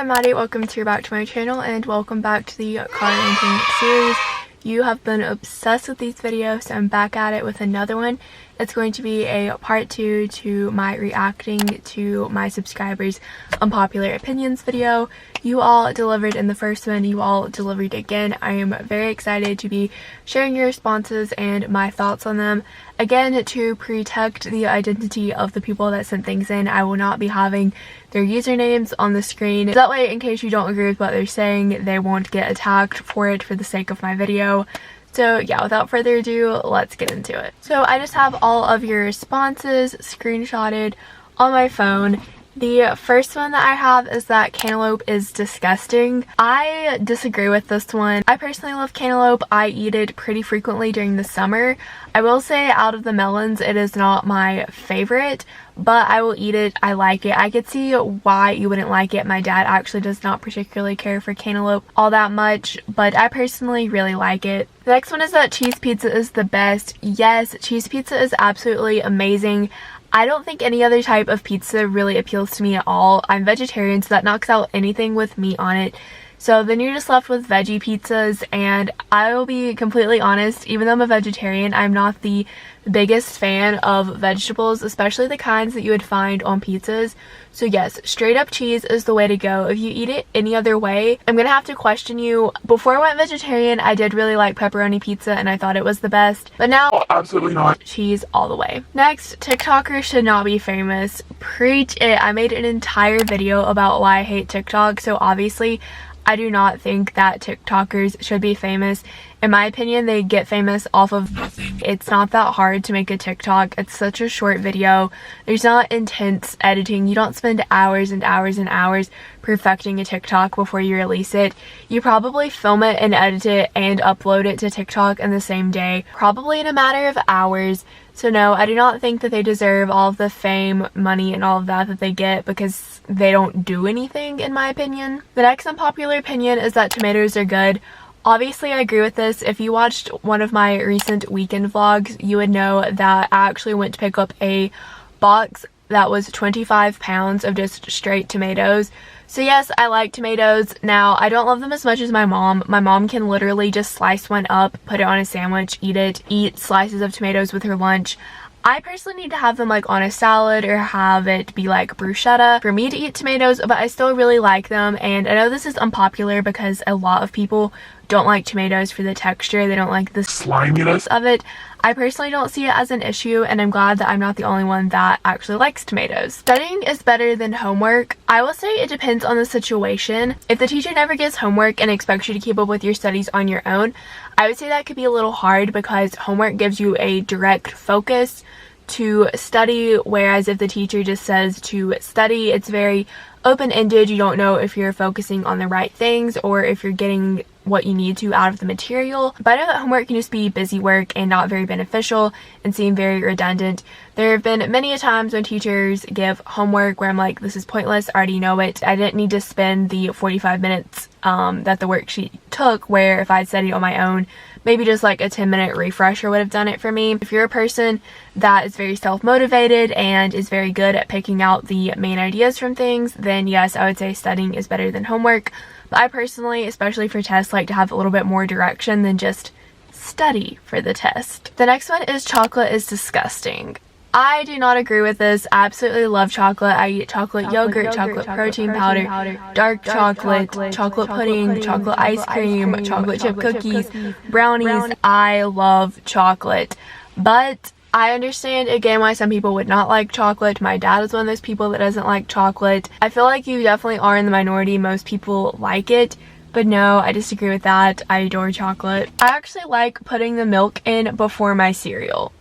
I'm Maddie, welcome back to my channel and welcome back to the car ranking series. You have been obsessed with these videos, so I'm back at it with another one. It's going to be a part 2 to my reacting to my subscribers' unpopular opinions video. You all delivered in the first one, you all delivered again. I am very excited to be sharing your responses and my thoughts on them. Again, to protect the identity of the people that sent things in, I will not be having their usernames on the screen. That way, in case you don't agree with what they're saying, they won't get attacked for it for the sake of my video. So yeah, without further ado, let's get into it. So I just have all of your responses screenshotted on my phone. The first one that I have is that cantaloupe is disgusting. I disagree with this one. I personally love cantaloupe. I eat it pretty frequently during the summer. I will say out of the melons, it is not my favorite, but I will eat it. I like it. I could see why you wouldn't like it. My dad actually does not particularly care for cantaloupe all that much, but I personally really like it. The next one is that cheese pizza is the best. Yes, cheese pizza is absolutely amazing. I don't think any other type of pizza really appeals to me at all. I'm vegetarian, so that knocks out anything with meat on it. So then you're just left with veggie pizzas, and I will be completely honest, even though I'm a vegetarian, I'm not the biggest fan of vegetables, especially the kinds that you would find on pizzas. So yes, straight up cheese is the way to go. If you eat it any other way, I'm gonna have to question you. Before I went vegetarian, I did really like pepperoni pizza and I thought it was the best, but now absolutely not. Cheese all the way. Next, TikTokers should not be famous. Preach it. I made an entire video about why I hate TikTok, so obviously I do not think that TikTokers should be famous. In my opinion, they get famous off of nothing. It's not that hard to make a TikTok. It's such a short video. There's not intense editing. You don't spend hours and hours and hours perfecting a TikTok before you release it. You probably film it and edit it and upload it to TikTok in the same day, probably in a matter of hours. So no, I do not think that they deserve all of the fame, money, and all of that they get because they don't do anything, in my opinion. The next unpopular opinion is that tomatoes are good. Obviously, I agree with this. If you watched one of my recent weekend vlogs, you would know that I actually went to pick up a box that was 25 pounds of just straight tomatoes. So yes, I like tomatoes. Now, I don't love them as much as my mom. My mom can literally just slice one up, put it on a sandwich, eat slices of tomatoes with her lunch. I personally need to have them like on a salad or have it be like bruschetta for me to eat tomatoes, but I still really like them. And I know this is unpopular because a lot of people don't like tomatoes for the texture. They don't like the sliminess of it. I personally don't see it as an issue, and I'm glad that I'm not the only one that actually likes tomatoes. Studying is better than homework. I will say it depends on the situation. If the teacher never gives homework and expects you to keep up with your studies on your own, I would say that could be a little hard because homework gives you a direct focus to study, whereas if the teacher just says to study, it's very open-ended. You don't know if you're focusing on the right things or if you're getting what you need to out of the material. But I know that homework can just be busy work and not very beneficial and seem very redundant. There have been many a times when teachers give homework where I'm like, this is pointless, I already know it. I didn't need to spend the 45 minutes that the worksheet took, where if I'd studied on my own, maybe just like a 10-minute refresher would have done it for me. If you're a person that is very self-motivated and is very good at picking out the main ideas from things, then yes, I would say studying is better than homework. But I personally, especially for tests, like to have a little bit more direction than just study for the test. The next one is chocolate is disgusting. I do not agree with this. I absolutely love chocolate. I eat chocolate yogurt, chocolate protein powder, dark chocolate, chocolate pudding, chocolate ice cream, chocolate chip cookies, brownies. I love chocolate. But I understand again why some people would not like chocolate. My dad is one of those people that doesn't like chocolate. I feel like you definitely are in the minority. Most people like it. But no, I disagree with that. I adore chocolate. I actually like putting the milk in before my cereal.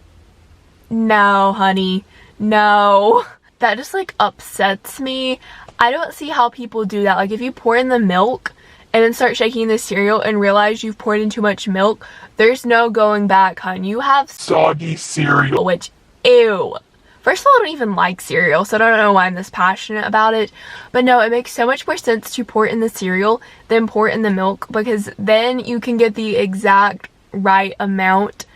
No, honey. No. That just like upsets me. I don't see how people do that. Like if you pour in the milk and then start shaking the cereal and realize you've poured in too much milk, there's no going back, hun. You have soggy cereal. Which, ew. First of all, I don't even like cereal, so I don't know why I'm this passionate about it. But no, it makes so much more sense to pour it in the cereal than pour it in the milk, because then you can get the exact right amount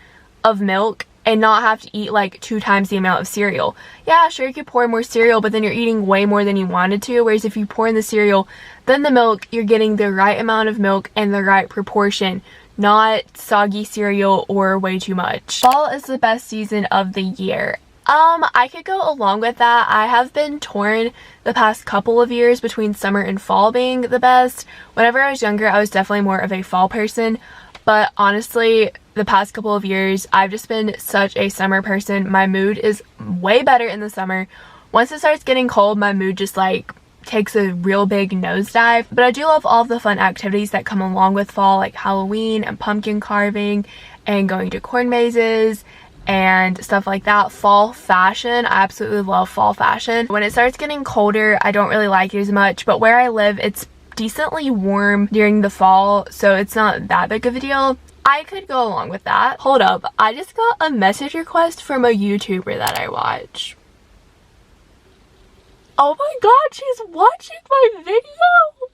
of milk and not have to eat like 2 times the amount of cereal. Yeah, sure, you could pour more cereal, but then you're eating way more than you wanted to. Whereas if you pour in the cereal, then the milk, you're getting the right amount of milk and the right proportion, not soggy cereal or way too much. Fall is the best season of the year. I could go along with that. I have been torn the past couple of years between summer and fall being the best. Whenever I was younger, I was definitely more of a fall person, but honestly, the past couple of years, I've just been such a summer person. My mood is way better in the summer. Once it starts getting cold, my mood just like takes a real big nosedive. But I do love all of the fun activities that come along with fall, like Halloween and pumpkin carving and going to corn mazes and stuff like that. Fall fashion, I absolutely love fall fashion. When it starts getting colder, I don't really like it as much, but where I live, it's decently warm during the fall, so it's not that big of a deal. I could go along with that. Hold up, I just got a message request from a YouTuber that I watch. Oh my god, she's watching my video!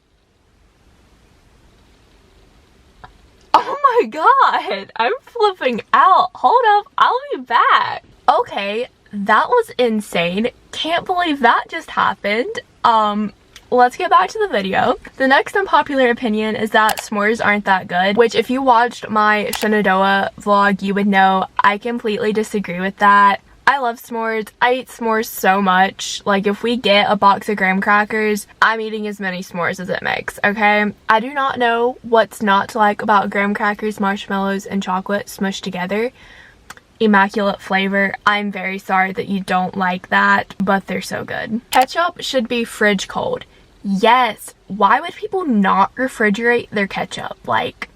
Oh my god, I'm flipping out. Hold up, I'll be back. Okay, that was insane. Can't believe that just happened. Let's get back to the video. The next unpopular opinion is that s'mores aren't that good, which if you watched my Shenandoah vlog, you would know I completely disagree with that. I love s'mores. I eat s'mores so much. Like, if we get a box of graham crackers, I'm eating as many s'mores as it makes, okay? I do not know what's not to like about graham crackers, marshmallows, and chocolate smushed together. Immaculate flavor. I'm very sorry that you don't like that, but they're so good. Ketchup should be fridge cold. Yes. Why would people not refrigerate their ketchup? Like,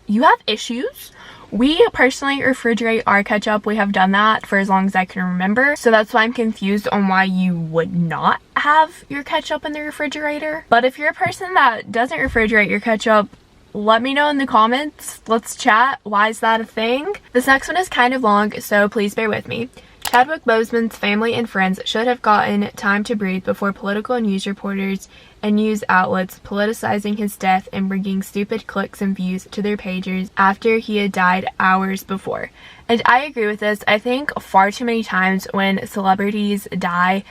you have issues? We personally refrigerate our ketchup. We have done that for as long as I can remember. So that's why I'm confused on why you would not have your ketchup in the refrigerator. But if you're a person that doesn't refrigerate your ketchup, let me know in the comments. Let's chat. Why is that a thing? This next one is kind of long, so please bear with me. Chadwick Boseman's family and friends should have gotten time to breathe before political news reporters and news outlets politicizing his death and bringing stupid clicks and views to their pages after he had died hours before. And I agree with this. I think far too many times when celebrities die,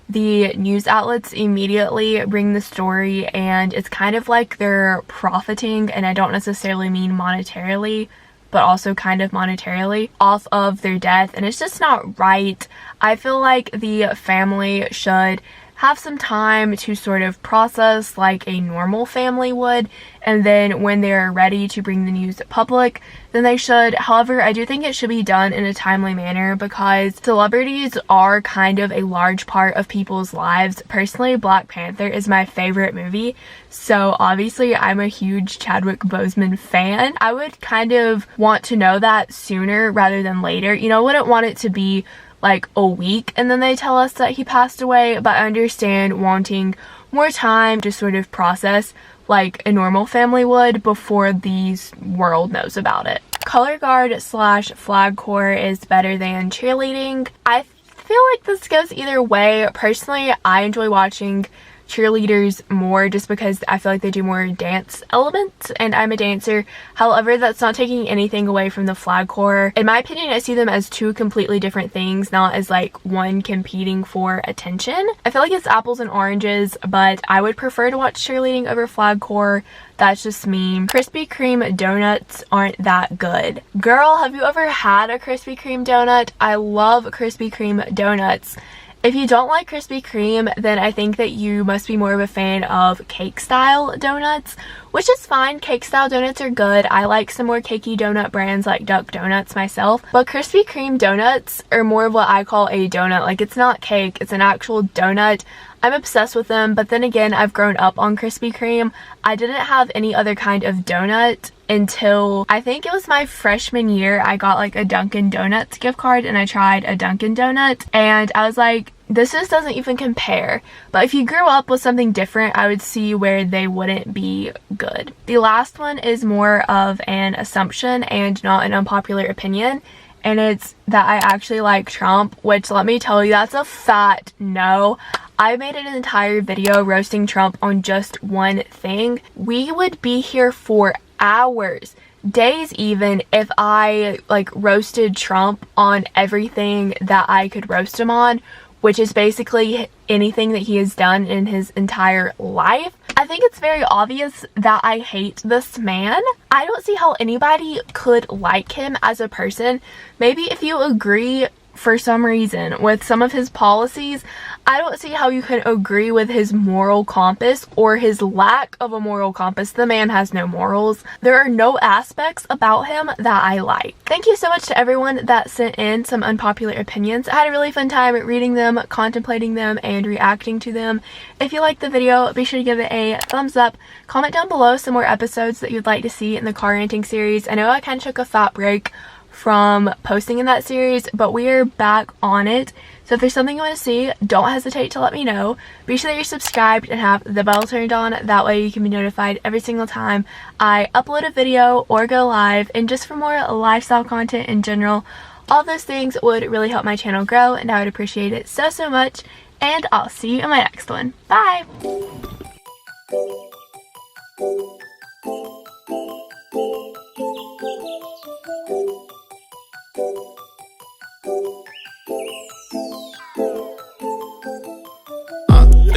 the news outlets immediately bring the story, and it's kind of like they're profiting, and I don't necessarily mean monetarily, but also kind of monetarily, off of their death, and it's just not right. I feel like the family should have some time to sort of process like a normal family would, and then when they're ready to bring the news public, then they should. However, I do think it should be done in a timely manner because celebrities are kind of a large part of people's lives. Personally, Black Panther is my favorite movie, so obviously I'm a huge Chadwick Boseman fan. I would kind of want to know that sooner rather than later. You know, I wouldn't want it to be like a week and then they tell us that he passed away, but I understand wanting more time to sort of process like a normal family would before the world knows about it. Color guard slash flag corps is better than cheerleading. I feel like this goes either way. Personally, I enjoy watching cheerleaders more just because I feel like they do more dance elements, and I'm a dancer. However, that's not taking anything away from the flag corps. In my opinion, I see them as two completely different things, not as like one competing for attention. I feel like it's apples and oranges, but I would prefer to watch cheerleading over flag corps. That's just me. Krispy Kreme donuts aren't that good. Girl, have you ever had a Krispy Kreme donut? I love Krispy Kreme donuts. If you don't like Krispy Kreme, then I think that you must be more of a fan of cake style donuts, which is fine. Cake style donuts are good. I like some more cakey donut brands like Duck Donuts myself, but Krispy Kreme donuts are more of what I call a donut. Like, it's not cake, it's an actual donut. I'm obsessed with them, but then again, I've grown up on Krispy Kreme. I didn't have any other kind of donut until I think it was my freshman year. I got like a Dunkin' Donuts gift card and I tried a Dunkin' Donut and I was like, this just doesn't even compare. But if you grew up with something different, I would see where they wouldn't be good. The last one is more of an assumption and not an unpopular opinion, and it's that I actually like Trump, which, let me tell you, that's a fat no. I made an entire video roasting Trump on just one thing. We would be here for hours days even if I like roasted Trump on everything that I could roast him on, which is basically anything that he has done in his entire life. I think it's very obvious that I hate this man. I don't see how anybody could like him as a person. Maybe if you agree for some reason with some of his policies, I don't see how you can agree with his moral compass or his lack of a moral compass. The man has no morals. There are no aspects about him that I like. Thank you so much to everyone that sent in some unpopular opinions. I had a really fun time reading them, contemplating them, and reacting to them. If you liked the video, be sure to give it a thumbs up. Comment down below some more episodes that you'd like to see in the car ranting series. I know I kind of took a fat break from posting in that series, but we are back on it. So if there's something you want to see, don't hesitate to let me know. Be sure that you're subscribed and have the bell turned on. That way you can be notified every single time I upload a video or go live. And just for more lifestyle content in general, all those things would really help my channel grow, and I would appreciate it so, so much. And I'll see you in my next one. Bye!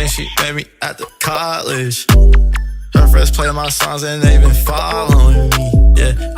Then she met me at the college. Her friends play my songs and they been following me. Yeah,